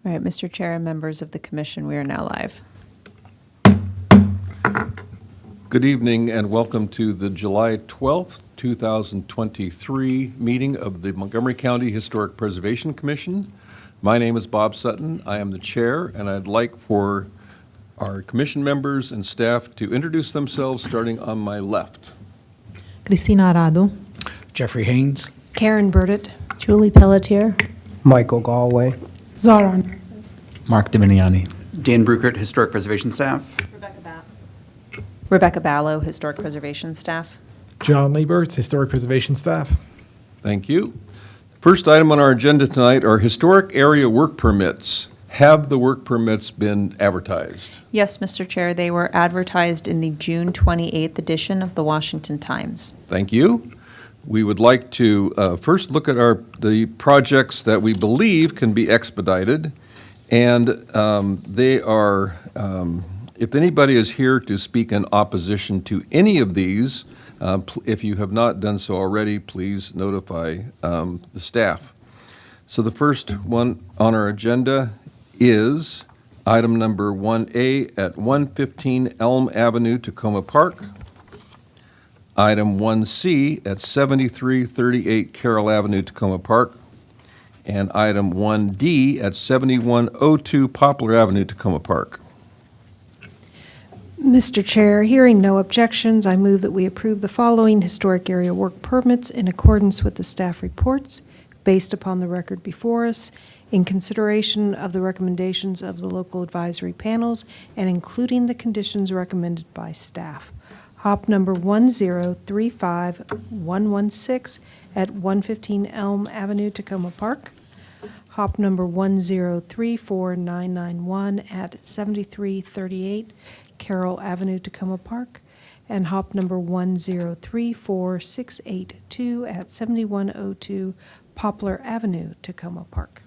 All right, Mr. Chair and members of the commission, we are now live. Good evening and welcome to the July 12th, 2023 meeting of the Montgomery County Historic Preservation Commission. My name is Bob Sutton. I am the chair, and I'd like for our commission members and staff to introduce themselves, starting on my left. Cristina Arado. Jeffrey Haynes. Karen Burdett. Julie Pelletier. Michael Galway. Zara. Mark Dominiani. Dan Bruckert, Historic Preservation Staff. Rebecca Ballo, Historic Preservation Staff. John Lieberts, Historic Preservation Staff. Thank you. First item on our agenda tonight are historic area work permits. Have the work permits been advertised? Yes, Mr. Chair, they were advertised in the June 28th edition of the Washington Times. Thank you. We would like to first look at the projects that we believe can be expedited, and they are, if anybody is here to speak in opposition to any of these, if you have not done so already, please notify the staff. So the first one on our agenda is item number 1A at 115 Elm Avenue, Tacoma Park. Item 1C at 7338 Carroll Avenue, Tacoma Park. And item 1D at 7102 Poplar Avenue, Tacoma Park. Mr. Chair, hearing no objections, I move that we approve the following historic area work permits in accordance with the staff reports, based upon the record before us, in consideration of the recommendations of the local advisory panels, and including the conditions recommended by staff. Hop number 1035116 at 115 Elm Avenue, Tacoma Park. Hop number 1034991 at 7338 Carroll Avenue, Tacoma Park. And hop number 1034682 at 7102 Poplar Avenue, Tacoma Park.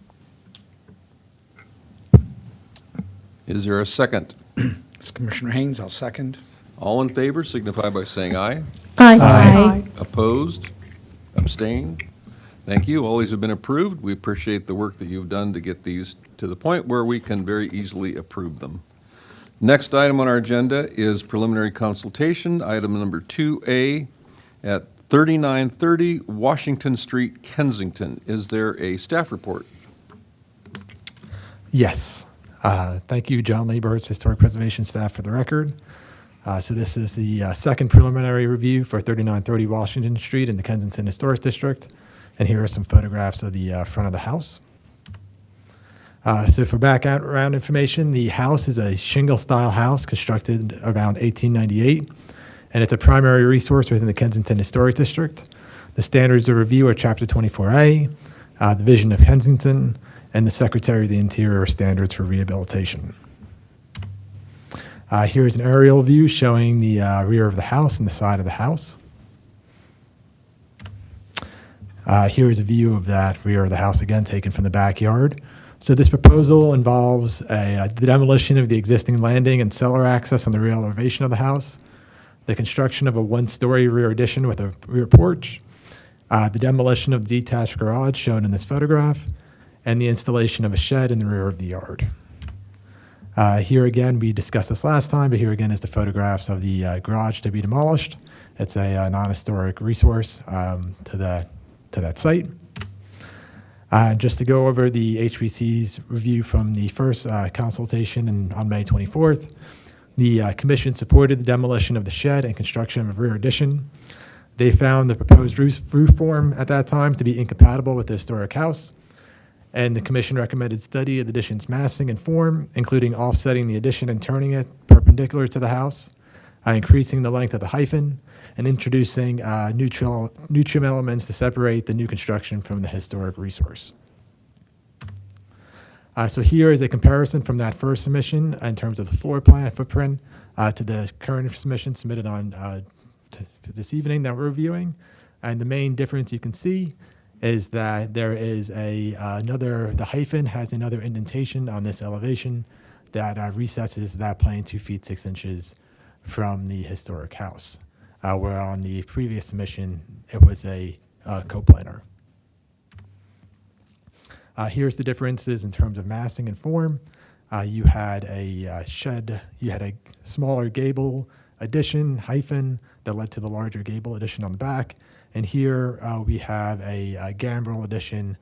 Is there a second? It's Commissioner Haynes. I'll second. All in favor signify by saying aye. Aye. Opposed? Abstained? Thank you. All these have been approved. We appreciate the work that you've done to get these to the point where we can very easily approve them. Next item on our agenda is preliminary consultation, item number 2A at 3930 Washington Street, Kensington. Is there a staff report? Yes. Thank you, John Lieberts, Historic Preservation Staff, for the record. So this is the second preliminary review for 3930 Washington Street in the Kensington Historic District. And here are some photographs of the front of the house. So for background information, the house is a shingle-style house constructed around 1898, and it's a primary resource within the Kensington Historic District. The standards of review are Chapter 24A, the Vision of Kensington, and the Secretary of the Interior Standards for Rehabilitation. Here's an aerial view showing the rear of the house and the side of the house. Here is a view of that rear of the house, again taken from the backyard. So this proposal involves the demolition of the existing landing and cellar access on the rear elevation of the house, the construction of a one-story rear addition with a rear porch, the demolition of the detached garage shown in this photograph, and the installation of a shed in the rear of the yard. Here again, we discussed this last time, but here again is the photographs of the garage to be demolished. It's a non-historic resource to that site. Just to go over the HPC's review from the first consultation on May 24th, the commission supported the demolition of the shed and construction of a rear addition. They found the proposed roof form at that time to be incompatible with the historic house, and the commission recommended study of the addition's massing and form, including offsetting the addition and turning it perpendicular to the house, increasing the length of the hyphen, and introducing new trim elements to separate the new construction from the historic resource. So here is a comparison from that first submission in terms of the floor plan footprint to the current submission submitted on this evening that we're reviewing. And the main difference you can see is that there is the hyphen has another indentation on this elevation that recesses that plane 2 feet 6 inches from the historic house, where on the previous submission it was a coplanar. Here's the differences in terms of massing and form. You had a smaller gable addition hyphen that led to the larger gable addition on the back. And here we have a gambrel addition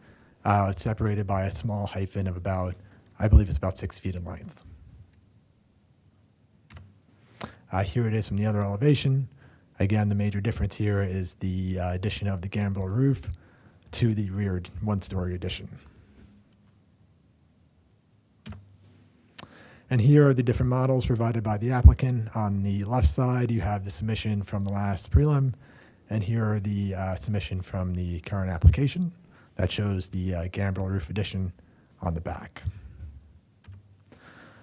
separated by a small hyphen of about, I believe it's about 6 feet in length. Here it is from the other elevation. Again, the major difference here is the addition of the gambrel roof to the rear one-story addition. And here are the different models provided by the applicant. On the left side, you have the submission from the last prelim, and here are the submission from the current application that shows the gambrel roof addition on the back.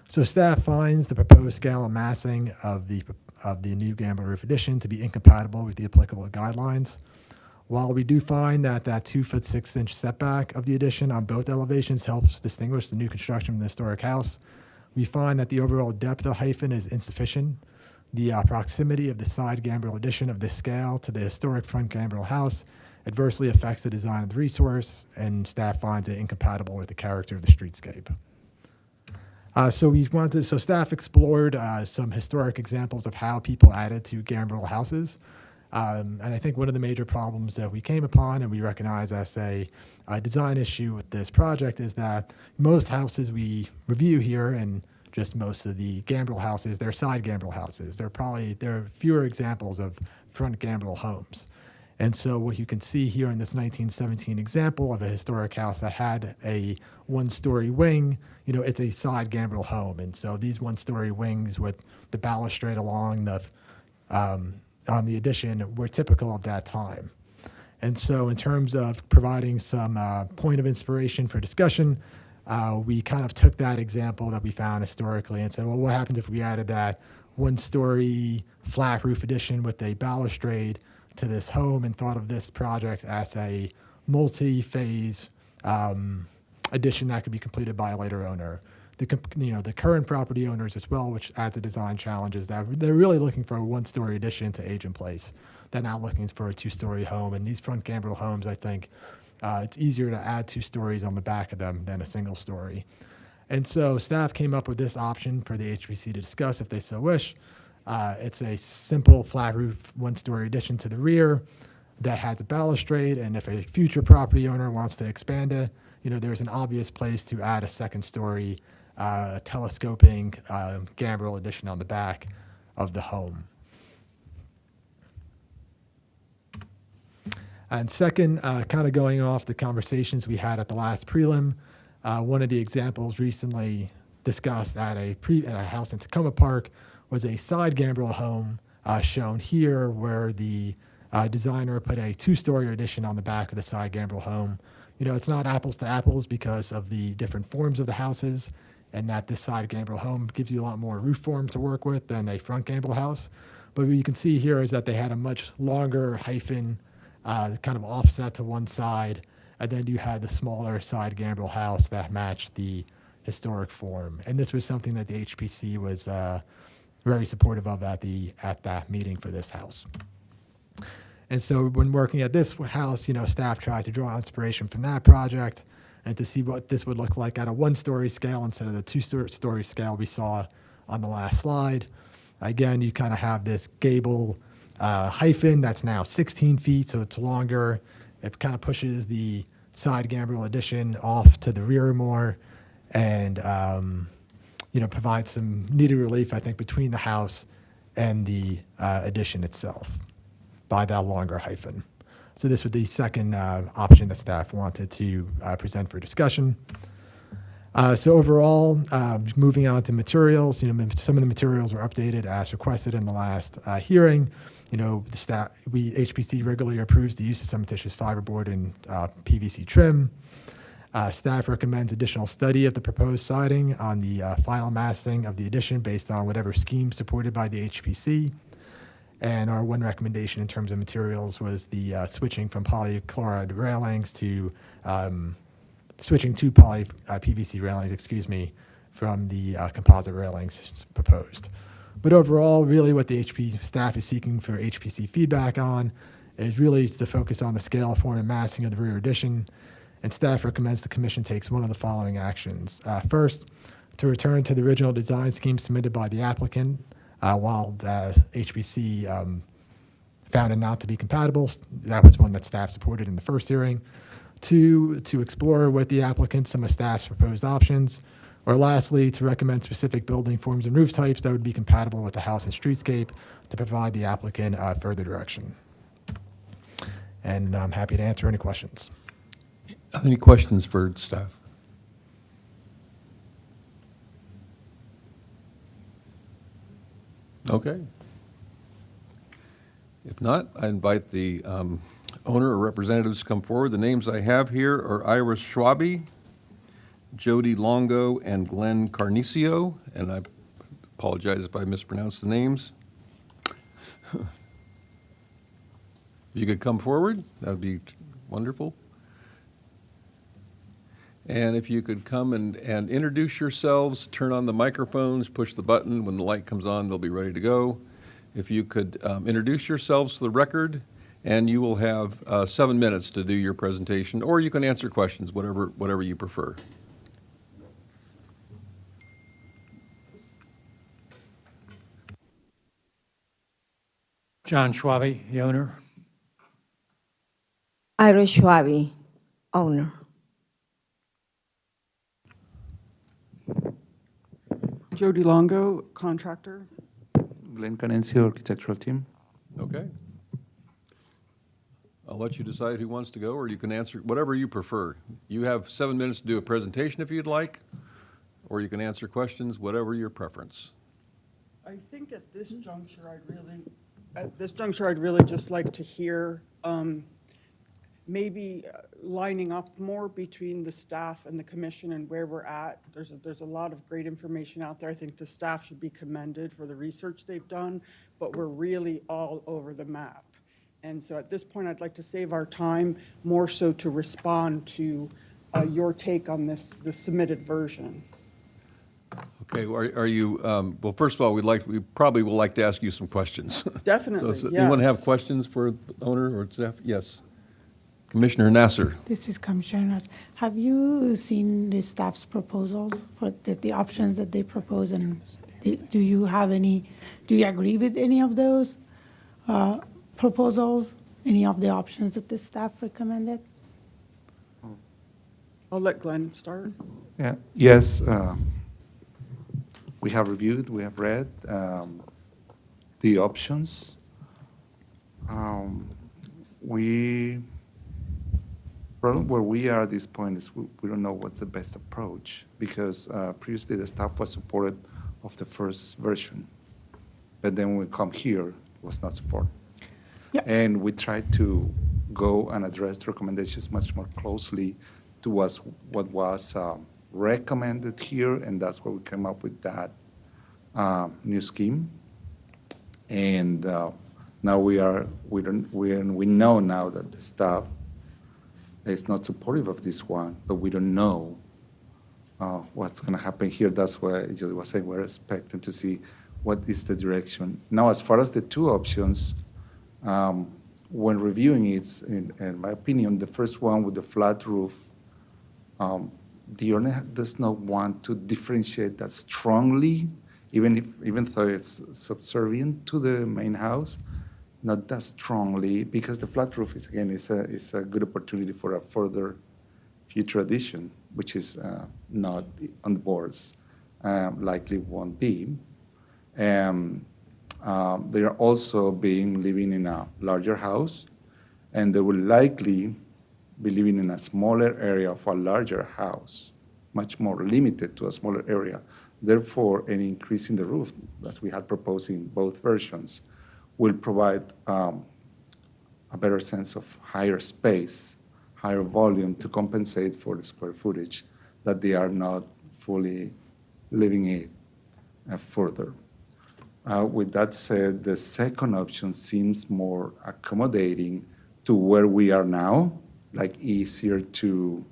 So staff finds the proposed scale and massing of the new gambrel roof addition to be incompatible with the applicable guidelines. While we do find that 2 foot 6 inch setback of the addition on both elevations helps distinguish the new construction from the historic house, we find that the overall depth of the hyphen is insufficient. The proximity of the side gambrel addition of this scale to the historic front gambrel house adversely affects the design of the resource, and staff finds it incompatible with the character of the streetscape. So staff explored some historic examples of how people added to gambrel houses. And I think one of the major problems that we came upon and we recognize as a design issue with this project is that most houses we review here, and just most of the gambrel houses, they're side gambrel houses. There are fewer examples of front gambrel homes. And so what you can see here in this 1917 example of a historic house that had a one-story wing, it's a side gambrel home. And so these one-story wings with the balustrade along the on the addition were typical of that time. And so in terms of providing some point of inspiration for discussion, we kind of took that example that we found historically and said, well, what happens if we added that one-story flat roof addition with a balustrade to this home, and thought of this project as a multi-phase addition that could be completed by a later owner. The current property owners as well, which adds a design challenge, is that they're really looking for a one-story addition to age in place. They're not looking for a two-story home. And these front gambrel homes, I think, it's easier to add 2 stories on the back of them than a single story. And so staff came up with this option for the HPC to discuss if they so wish. It's a simple flat roof one-story addition to the rear that has a balustrade, and if a future property owner wants to expand it, there's an obvious place to add a second story telescoping gambrel addition on the back of the home. And second, kind of going off the conversations we had at the last prelim, one of the examples recently discussed at a house in Tacoma Park was a side gambrel home shown here, where the designer put a 2-story addition on the back of the side gambrel home. It's not apples to apples because of the different forms of the houses, and that this side gambrel home gives you a lot more roof form to work with than a front gambrel house. But what you can see here is that they had a much longer hyphen kind of offset to one side, and then you had the smaller side gambrel house that matched the historic form. And this was something that the HPC was very supportive of at that meeting for this house. And so when working at this house, staff tried to draw inspiration from that project and to see what this would look like at a 1-story scale instead of the 2-story scale we saw on the last slide. Again, you kind of have this gable hyphen that's now 16 feet, so it's longer. It kind of pushes the side gambrel addition off to the rear more, and provides some needed relief, I think, between the house and the addition itself by that longer hyphen. So this was the second option that staff wanted to present for discussion. So overall, moving on to materials, some of the materials were updated as requested in the last hearing. HPC regularly approves the use of cementitious fiberboard and PVC trim. Staff recommends additional study of the proposed siding on the final massing of the addition based on whatever scheme supported by the HPC. And our one recommendation in terms of materials was the switching from polychloride railings to switching to PVC railings, from the composite railings proposed. But overall, really what the HP staff is seeking for HPC feedback on is really to focus on the scale, form, and massing of the rear addition, and staff recommends the commission takes one of the following actions. First, to return to the original design scheme submitted by the applicant while the HPC found it not to be compatible. That was one that staff supported in the first hearing. Two, to explore with the applicant some of staff's proposed options. Or lastly, to recommend specific building forms and roof types that would be compatible with the house and streetscape to provide the applicant further direction. And I'm happy to answer any questions. Any questions for staff? Okay. If not, I invite the owner or representatives to come forward. The names I have here are Iris Schwabe, Jody Longo, and Glenn Carnicio, and I apologize if I mispronounce the names. If you could come forward, that would be wonderful. And if you could come and introduce yourselves, turn on the microphones, push the button. When the light comes on, they'll be ready to go. If you could introduce yourselves to the record, and you will have 7 minutes to do your presentation, or you can answer questions, whatever you prefer. John Schwabe, the owner. Iris Schwabe, owner. Jody Longo, contractor. Glenn Canencio, architectural team. Okay. I'll let you decide who wants to go, or you can answer whatever you prefer. You have 7 minutes to do a presentation if you'd like, or you can answer questions, whatever your preference. I think at this juncture, I'd really just like to hear maybe lining up more between the staff and the commission and where we're at. There's a lot of great information out there. I think the staff should be commended for the research they've done, but we're really all over the map. And so at this point, I'd like to save our time more so to respond to your take on the submitted version. Okay, are you, well, first of all, we probably will like to ask you some questions. Definitely, So, yes. anyone have questions for the owner or staff? Yes. Commissioner Nasser. This is Commissioner Nasser. Have you seen the staff's proposals for the options that they propose, and do you agree with any of those proposals, any of the options that the staff recommended? I'll let Glenn start. Yeah. Yes, we have reviewed, we have read the options. Problem where we are at this point is we don't know what's the best approach, because previously the staff was supportive of the first version, but then when we come here, it was not supported. Yep. And we tried to go and address the recommendations much more closely to what was recommended here, and that's where we came up with that new scheme. And now we know now that the staff is not supportive of this one, but we don't know what's going to happen here. That's why I was saying we're expecting to see what is the direction. Now, as far as the two options, when reviewing it, in my opinion, the first one with the flat roof, the owner does not want to differentiate that strongly, even though it's subservient to the main house, not that strongly, because the flat roof is a good opportunity for a further future addition, which is not on the boards, likely won't be. They are also living in a larger house, and they will likely be living in a smaller area of a larger house, much more limited to a smaller area. Therefore, any increase in the roof, as we had proposed in both versions, will provide a better sense of higher space, higher volume to compensate for the square footage that they are not fully living in further. With that said, the second option seems more accommodating to where we are now, like easier to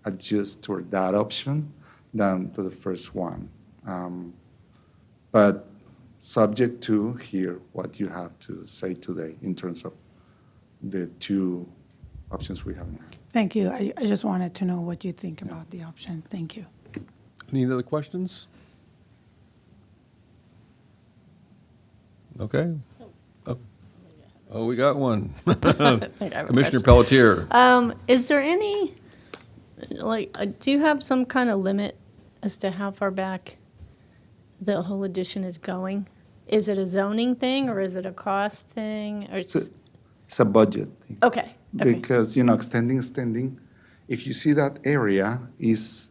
adjust toward that option than to the first one. But subject to hear what you have to say today in terms of the two options we have now. Thank you. I just wanted to know what you think about the options. Thank you. Any other questions? Okay. Oh, we got one. Commissioner Pelletier. Is there any, do you have some kind of limit as to how far back the whole addition is going? Is it a zoning thing, or is it a cost thing, or it's just, It's a budget thing. okay, okay. Because, extending, if you see that area is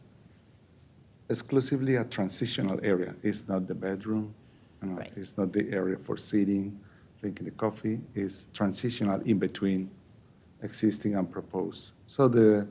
exclusively a transitional area. It's not the bedroom, Right. it's not the area for sitting, drinking the coffee. It's transitional in between existing and proposed. So the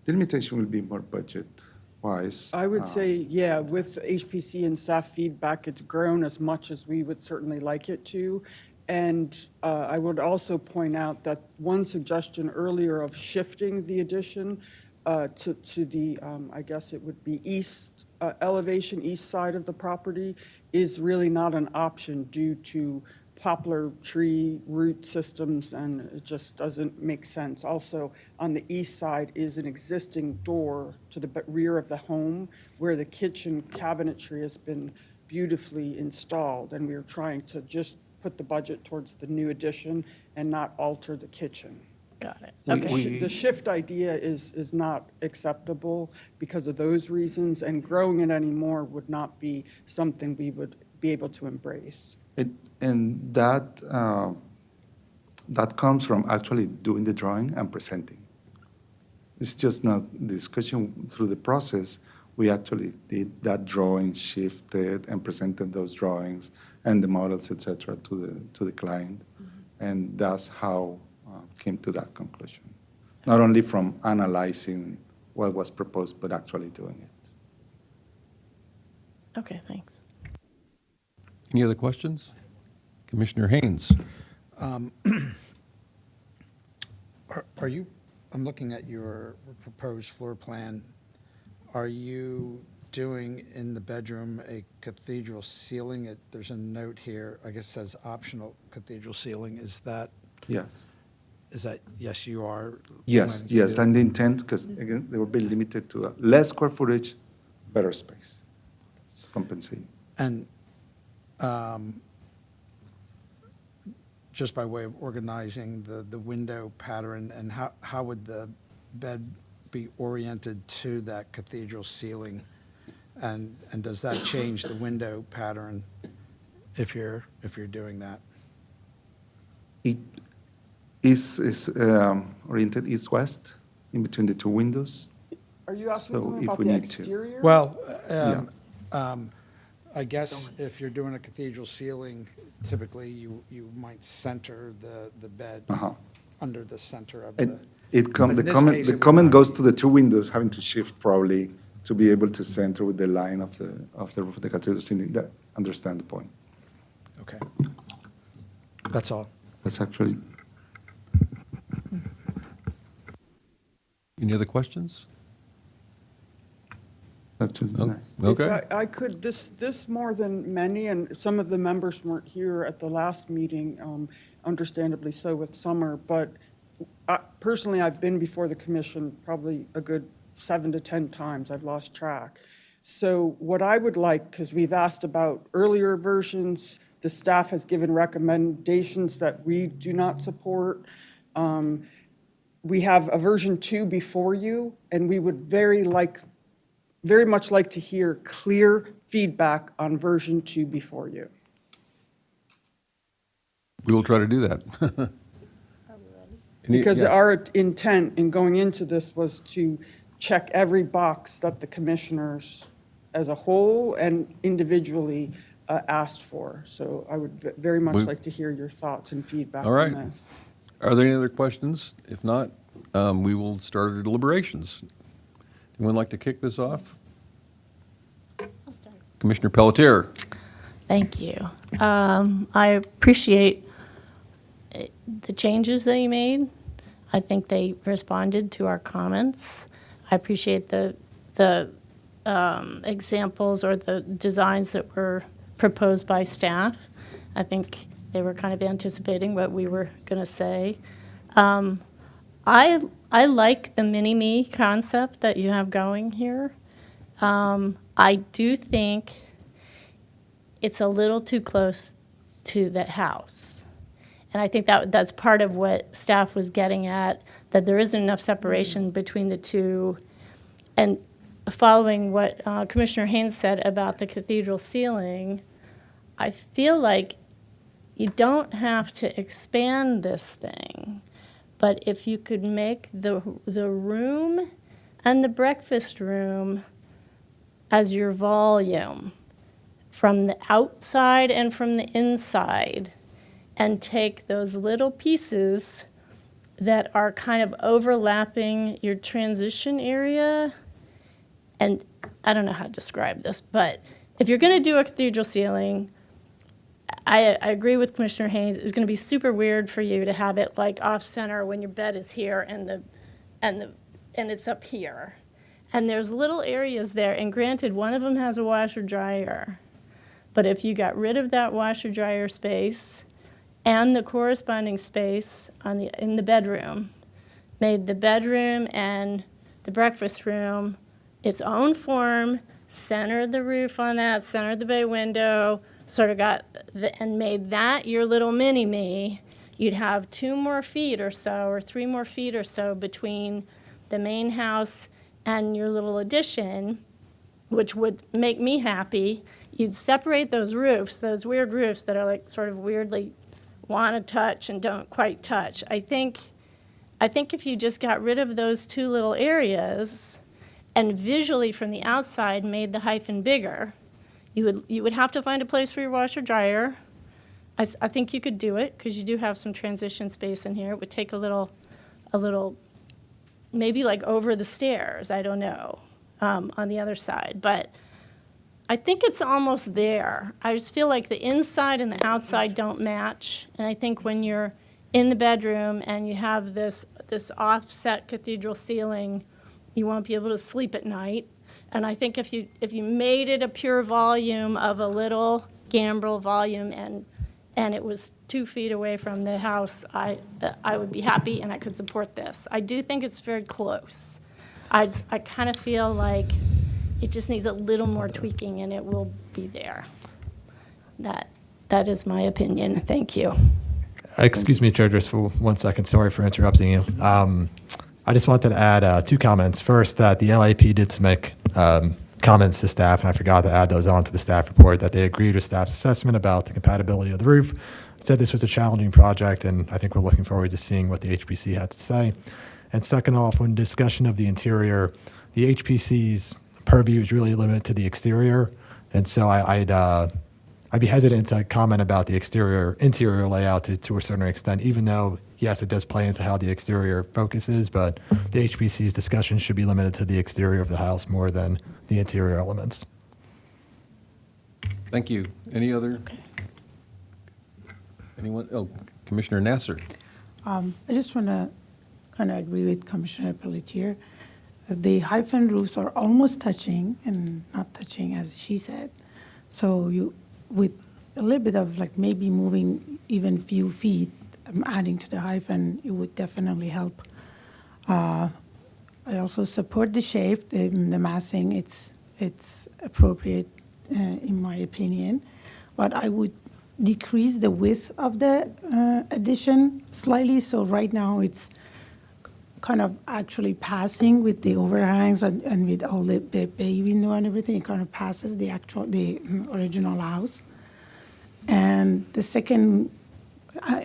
limitation will be more budget-wise. I would say, yeah, with HPC and staff feedback, it's grown as much as we would certainly like it to. And I would also point out that one suggestion earlier of shifting the addition to the, I guess it would be east elevation, east side of the property, is really not an option due to poplar tree root systems, and it just doesn't make sense. Also, on the east side is an existing door to the rear of the home where the kitchen cabinetry has been beautifully installed, and we are trying to just put the budget towards the new addition and not alter the kitchen. Got it. We- Okay. we- The shift idea is not acceptable because of those reasons, and growing it anymore would not be something we would be able to embrace. And that comes from actually doing the drawing and presenting. It's just not discussion through the process. We actually did that drawing, shifted, and presented those drawings and the models, et cetera, to the client. And that's how came to that conclusion. Not only from analyzing what was proposed, but actually doing it. Okay, thanks. Any other questions? Commissioner Haynes. Are you, I'm looking at your proposed floor plan. Are you doing in the bedroom a cathedral ceiling? There's a note here, I guess it says optional cathedral ceiling. Is that, Yes. yes, you are? Yes, planning to yes, do and the intent, because again, they will be limited to less square footage, better space. It's compensating. And just by way of organizing the window pattern, and how would the bed be oriented to that cathedral ceiling? And does that change the window pattern if you're doing that? It is oriented east-west in between the two windows. Are you asking So something if about we the need to. exterior? Well, Yeah. I guess if you're doing a cathedral ceiling, typically you might center the bed Uh-huh. under the center of It, the. it come, But the in this comment, case, the it would comment not goes be. to the two windows, having to shift probably to be able to center with the line of the roof of the cathedral ceiling. That, understand the point. Okay. That's all. That's actually, Any other questions? actually Oh, nice. Okay. If I could, this more than many, and some of the members weren't here at the last meeting, understandably so with summer, but personally, I've been before the commission probably a good 7 to 10 times. I've lost track. So what I would like, because we've asked about earlier versions, the staff has given recommendations that we do not support. We have a version 2 before you, and we would very much like to hear clear feedback on version 2 before you. We will try to do that. Because Yeah. our intent in going into this was to check every box that the commissioners as a whole and individually asked for. So I would very much We- like to hear your thoughts and feedback All right. on this. Are there any other questions? If not, we will start our deliberations. Anyone like to kick this off? I'll start. Commissioner Pelletier. Thank you. I appreciate the changes that you made. I think they responded to our comments. I appreciate the examples or the designs that were proposed by staff. I think they were kind of anticipating what we were going to say. I I like the mini-me concept that you have going here. I do think it's a little too close to the house. And I think that's part of what staff was getting at, that there isn't enough separation between the two. And following what Commissioner Haynes said about the cathedral ceiling, I feel like you don't have to expand this thing, but if you could make the room and the breakfast room as your volume from the outside and from the inside, and take those little pieces that are kind of overlapping your transition area. And I don't know how to describe this, but if you're going to do a cathedral ceiling, I agree with Commissioner Haynes. It's going to be super weird for you to have it like off center when your bed is here and it's up here. And there's little areas there, and granted, one of them has a washer dryer. But if you got rid of that washer dryer space and the corresponding space in the bedroom, made the bedroom and the breakfast room its own form, centered the roof on that, centered the bay window, sort of and made that your little mini-me, you'd have 2 more feet or so, or 3 more feet or so between the main house and your little addition, which would make me happy. You'd separate those roofs, those weird roofs that are like sort of weirdly want to touch and don't quite touch. I think if you just got rid of those 2 little areas and visually from the outside made the hyphen bigger, you would have to find a place for your washer dryer. I think you could do it because you do have some transition space in here. It would take a little, maybe like over the stairs, I don't know, on the other side. But I think it's almost there. I just feel like the inside and the outside don't match. And I think when you're in the bedroom and you have this offset cathedral ceiling, you won't be able to sleep at night. And I think if you made it a pure volume of a little gambrel volume and it was 2 feet away from the house, I would be happy and I could support this. I do think it's very close. I kind of feel like it just needs a little more tweaking and it will be there. That is my opinion. Thank you. Excuse me, Chair, just for 1 second. Sorry for interrupting you. I just wanted to add 2 comments. First, that the LAP did make comments to staff, and I forgot to add those on to the staff report, that they agreed with staff's assessment about the compatibility of the roof, said this was a challenging project, and I think we're looking forward to seeing what the HPC had to say. And second off, when discussion of the interior, the HPC's purview is really limited to the exterior, and so I'd be hesitant to comment about the interior layout to a certain extent, even though, yes, it does play into how the exterior focuses, but the HPC's discussion should be limited to the exterior of the house more than the interior elements. Thank you. Any other? Anyone? Oh, Commissioner Nasser. I just want to kind of agree with Commissioner Pelletier. The hyphen roofs are almost touching and not touching, as she said. So with a little bit of like maybe moving even few feet, adding to the hyphen, it would definitely help. I also support the shape, the massing. It's appropriate in my opinion, but I would decrease the width of the addition slightly. So right now it's kind of actually passing with the overhangs and with all the bay window and everything. It kind of passes the original house. And the second,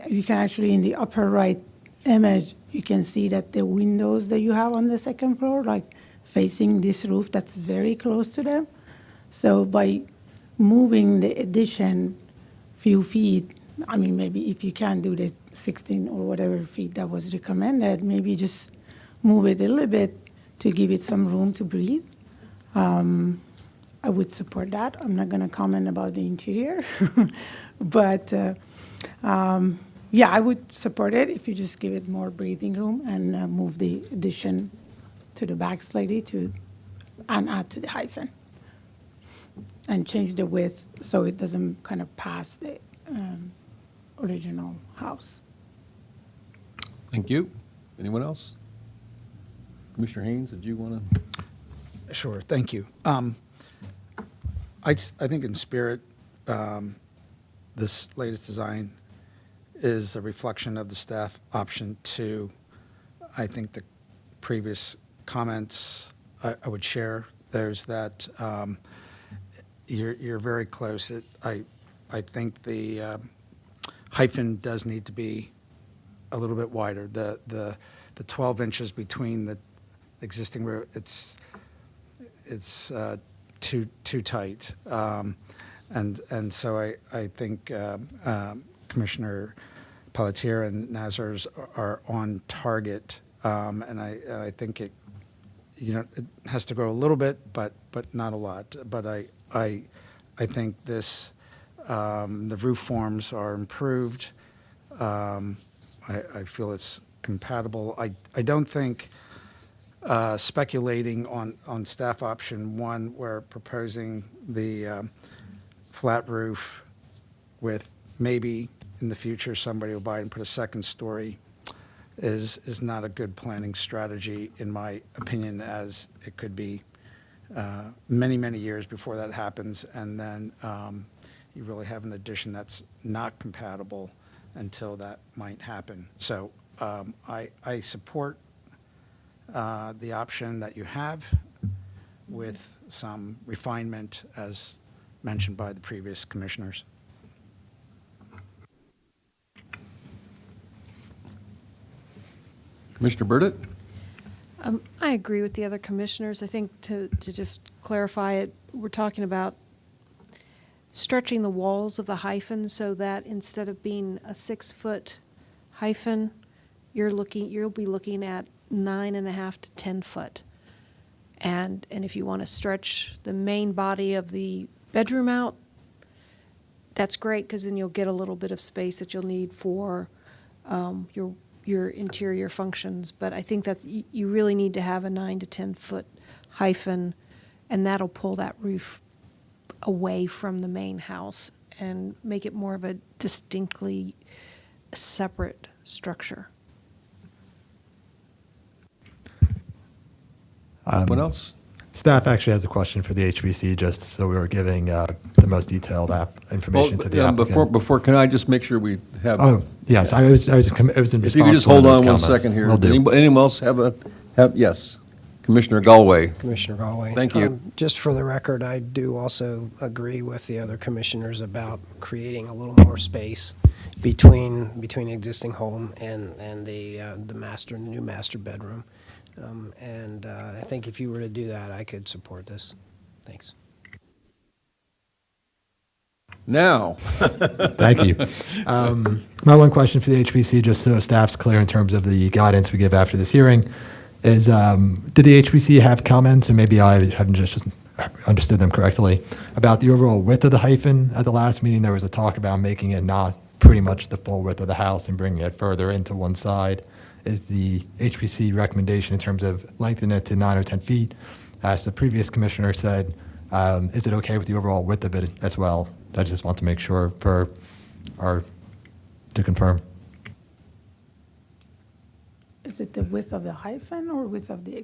you can actually in the upper right image, you can see that the windows that you have on the second floor, like facing this roof, that's very close to them. So by moving the addition few feet, I mean, maybe if you can't do the 16 or whatever feet that was recommended, maybe just move it a little bit to give it some room to breathe. I would support that. I'm not going to comment about the interior, but yeah, I would support it if you just give it more breathing room and move the addition to the back slightly and add to the hyphen and change the width so it doesn't kind of pass the original house. Thank you. Anyone else? Commissioner Haynes, did you want to? Sure, thank you. I think in spirit, this latest design is a reflection of the staff option 2. I think the previous comments I would share. There's that you're very close. I think the hyphen does need to be a little bit wider. The 12 inches between the existing roof, it's too tight. And so I think Commissioner Pelletier and Nazar's are on target. And I think it has to grow a little bit, but not a lot. But I think this, the roof forms are improved. I feel it's compatible. I don't think speculating on staff option 1, we're proposing the flat roof with maybe in the future somebody will buy it and put a second story is not a good planning strategy, in my opinion, as it could be many, many years before that happens, and then you really have an addition that's not compatible until that might happen. So I support the option that you have with some refinement, as mentioned by the previous commissioners. Commissioner Burdett? I agree with the other commissioners. I think to just clarify it, we're talking about stretching the walls of the hyphen so that instead of being a 6-foot hyphen, you'll be looking at 9.5 to 10 foot. And if you want to stretch the main body of the bedroom out, that's great, because then you'll get a little bit of space that you'll need for your interior functions. But I think that's, you really need to have a 9 to 10 foot hyphen, and that'll pull that roof away from the main house and make it more of a distinctly separate structure. What else? Staff actually has a question for the HBC, just so we were giving the most detailed information to the applicant. Before, can I just make sure we have? Oh, yes, it was in response to If you could just hold those on one comments. second here. Will do. Anyone else have yes, Commissioner Galway. Commissioner Galway. Thank you. Just for the record, I do also agree with the other commissioners about creating a little more space between the existing home and the new master bedroom. I think if you were to do that, I could support this. Thanks. Now. Thank you. My one question for the HBC, just so staff's clear in terms of the guidance we give after this hearing, is did the HBC have comments, and maybe I haven't just understood them correctly, about the overall width of the hyphen? At the last meeting, there was a talk about making it not pretty much the full width of the house and bringing it further into one side. Is the HBC recommendation in terms of lengthening it to 9 or 10 feet? As the previous commissioner said, is it okay with the overall width of it as well? I just want to make sure to confirm. Is it the width of the hyphen or width of the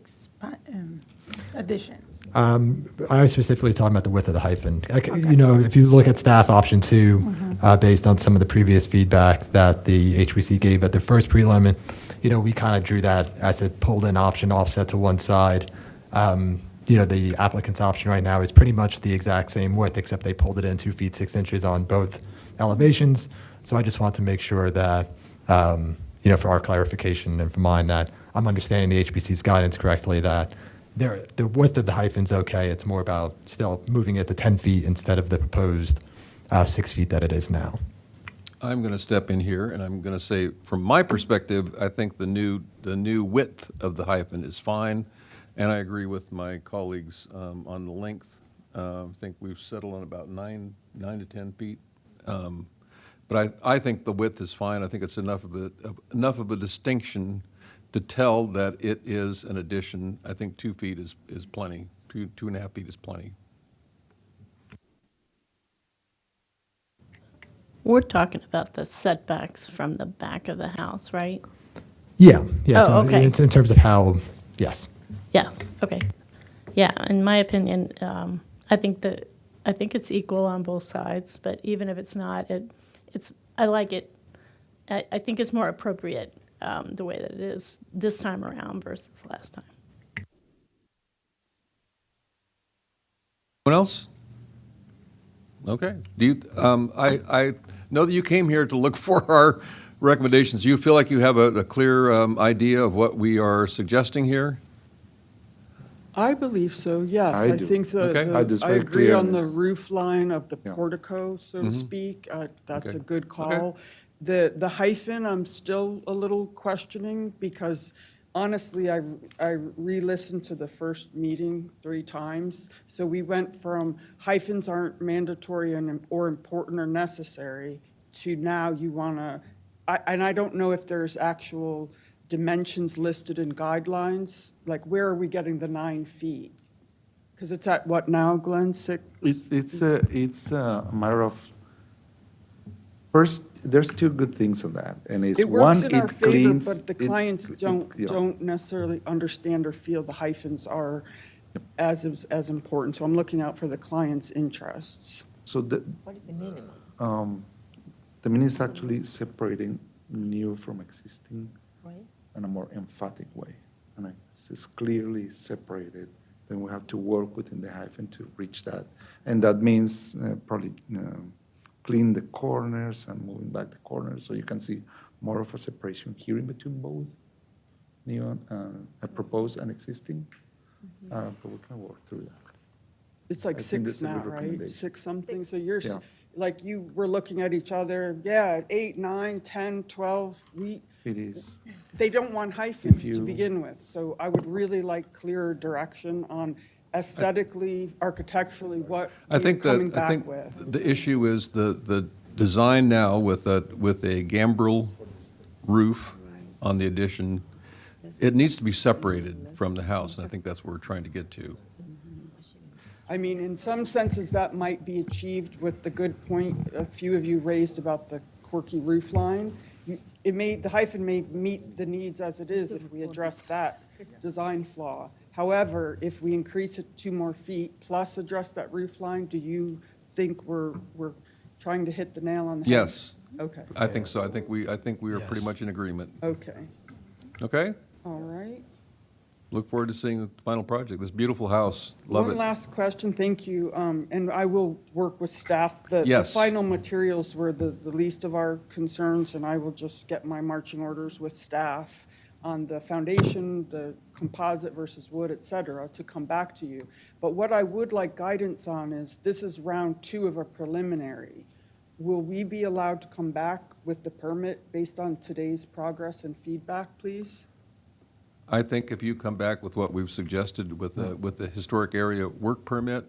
addition? I was specifically talking about the width of the hyphen. You know, if you look at staff option 2, based on some of the previous feedback that the HBC gave at the first prelim, you know, we kind of drew that as a pulled-in option offset to one side. You know, the applicant's option right now is pretty much the exact same width, except they pulled it in 2 feet 6 inches on both elevations. So I just want to make sure that, you know, for our clarification and for mine, that I'm understanding the HBC's guidance correctly, that the width of the hyphen's okay. It's more about still moving it to 10 feet instead of the proposed 6 feet that it is now. I'm going to step in here, and I'm going to say, from my perspective, I think the new width of the hyphen is fine, and I agree with my colleagues on the length. I think we've settled on about 9 to 10 feet. But I think the width is fine. I think it's enough of a distinction to tell that it is an addition. I think 2 feet is plenty. 2.5 feet is plenty. We're talking about the setbacks from the back of the house, right? Yeah. Oh, okay. It's in terms of how, yes. Yes, okay. Yeah, in my opinion, I think it's equal on both sides, but even if it's not, I like it. I think it's more appropriate the way that it is this time around versus last time. Anyone else? Okay. Do you, I know that you came here to look for our recommendations. Do you feel like you have a clear idea of what we are suggesting here? I believe so, yes. I do. think Okay. I agree on the roof line of the Yeah. portico, so to speak. That's Okay. a good Okay. call. The hyphen, I'm still a little questioning because honestly, I re-listened to the first meeting 3 times. So we went from hyphens aren't mandatory or important or necessary to now you want to, and I don't know if there's actual dimensions listed in guidelines, like where are we getting the 9 feet? Because it's at what now, Glenn, 6? It's a matter of, first, there's 2 good things on that, and it's It works one, in our it favor, cleans. but the it- clients it- yeah. don't necessarily understand or feel the hyphens are as important. So I'm looking out for the client's interests. So What is the minimum? the minute is actually separating new from existing Right. in a more emphatic way. And it's clearly separated. Then we have to work within the hyphen to reach that. And that means probably clean the corners and moving back the corners so you can see more of a separation here in between both new proposed and existing. But we can work through that. It's like I think 6 that's a now, good right? recommendation. 6 something. So you're, Yeah. like you were looking at each other, yeah, 8, 9, 10, 12. It is. They don't want hyphens If to you- begin with, so I would really like clearer direction on aesthetically, architecturally, what I you're think coming that, I back think with. the issue is the design now with a gambrel roof on the addition. It needs to be separated from the house, and I think that's what we're trying to get to. I mean, in some senses, that might be achieved with the good point a few of you raised about the quirky roof line. The hyphen may meet the needs as it is if we address that design flaw. However, if we increase it 2 more feet plus address that roof line, do you think we're trying to hit the nail on the head? Yes, Okay, I think so. I think we are pretty Yes. much in agreement. okay, Okay? all right. Look forward to seeing the final project. This beautiful house. Love it. One last question, thank you, and I will work with staff. The Yes. final materials were the least of our concerns, and I will just get my marching orders with staff on the foundation, the composite versus wood, et cetera, to come back to you. But what I would like guidance on is, this is round 2 of a preliminary. Will we be allowed to come back with the permit based on today's progress and feedback, please? I think if you come back with what we've suggested with the historic area work permit,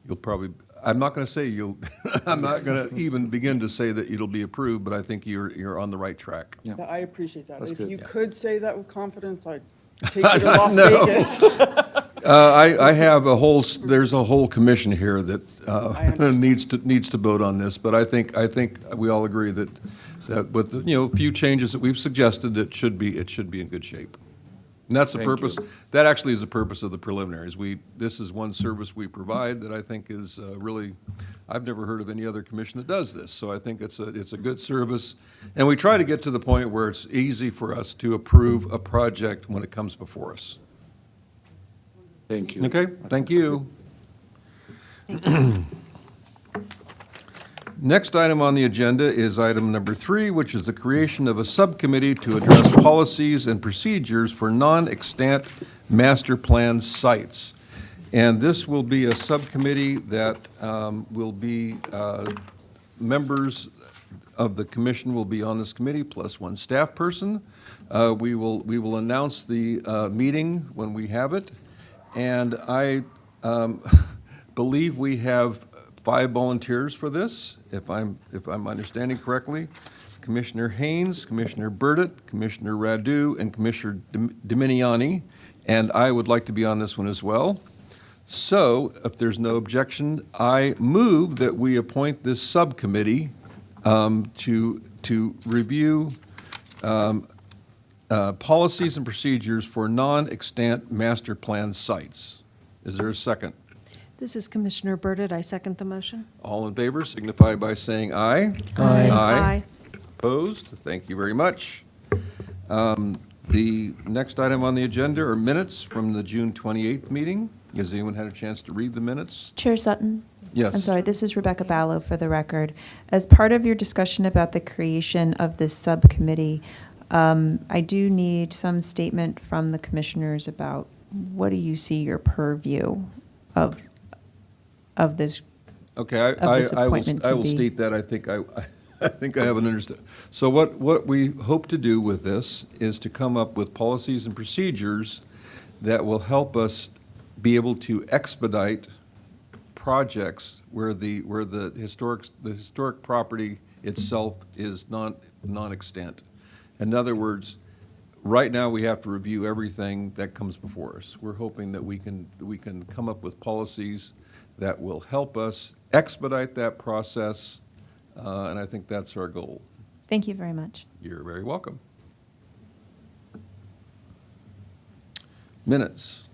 you'll probably, I'm not going to say you'll, I'm not going to even begin to say that it'll be approved, but I think you're on the right track. Yeah. I appreciate that. That's If good. you Yeah. could say that with confidence, I'd take you to Las No. Vegas. I have there's a whole commission here that I understand. needs to vote on this, but I think we all agree that with the, few changes that we've suggested, it should be in good shape. And that's the Thank you. purpose, that actually is the purpose of the preliminaries. This is one service we provide that I think is really, I've never heard of any other commission that does this, so I think it's a good service. And we try to get to the point where it's easy for us to approve a project when it comes before us. Thank you. Okay, thank you. Next item on the agenda is item number 3, which is the creation of a subcommittee to address policies and procedures for non-extant master plan sites. And this will be a subcommittee that will be, members of the commission will be on this committee, plus 1 staff person. We will announce the meeting when we have it. And I believe we have 5 volunteers for this, if I'm understanding correctly. Commissioner Haynes, Commissioner Burdett, Commissioner Radu, and Commissioner Dominiani, and I would like to be on this one as well. So, if there's no objection, I move that we appoint this subcommittee to review policies and procedures for non-extant master plan sites. Is there a second? This is Commissioner Burdett. I second the motion. All in favor signify by saying aye. Aye. Aye. Opposed? Thank you very much. The next item on the agenda are minutes from the June 28th meeting. Has anyone had a chance to read the minutes? Chair Sutton? Yes. I'm sorry, this is Rebecca Ballo for the record. As part of your discussion about the creation of this subcommittee, I do need some statement from the commissioners about what do you see your purview of this? Okay, of this appointment I to will be. state that. I think I have an understand. So what we hope to do with this is to come up with policies and procedures that will help us be able to expedite projects where the historic property itself is non-extant. In other words, right now we have to review everything that comes before us. We're hoping that we can come up with policies that will help us expedite that process, and I think that's our goal. Thank you very much. You're very welcome. Minutes.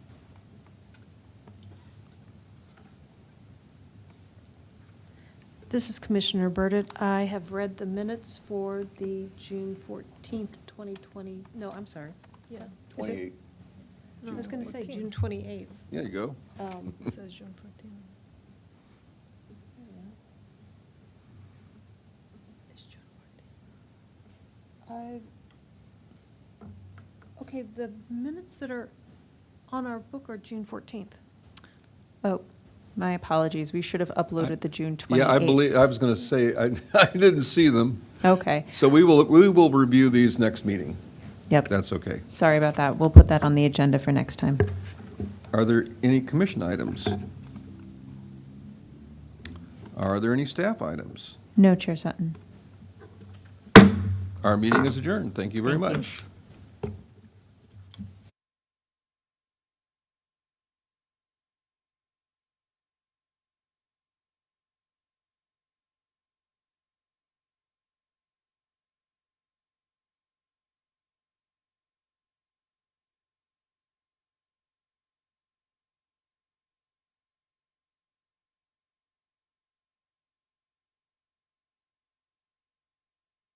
This is Commissioner Burdett. I have read the minutes for the June 14th, 2020, no, I'm sorry. Yeah. Is it- 28. I was going to say June 28th. There you go. It says June 14. Okay, the minutes that are on our book are June 14th. Oh, my apologies. We should have uploaded the June 28th. Yeah, I was going to say, I didn't see them. Okay. So we will review these next meeting. Yep. That's okay. Sorry about that. We'll put that on the agenda for next time. Are there any commission items? Are there any staff items? No, Chair Sutton. Our meeting is adjourned. Thank you very much.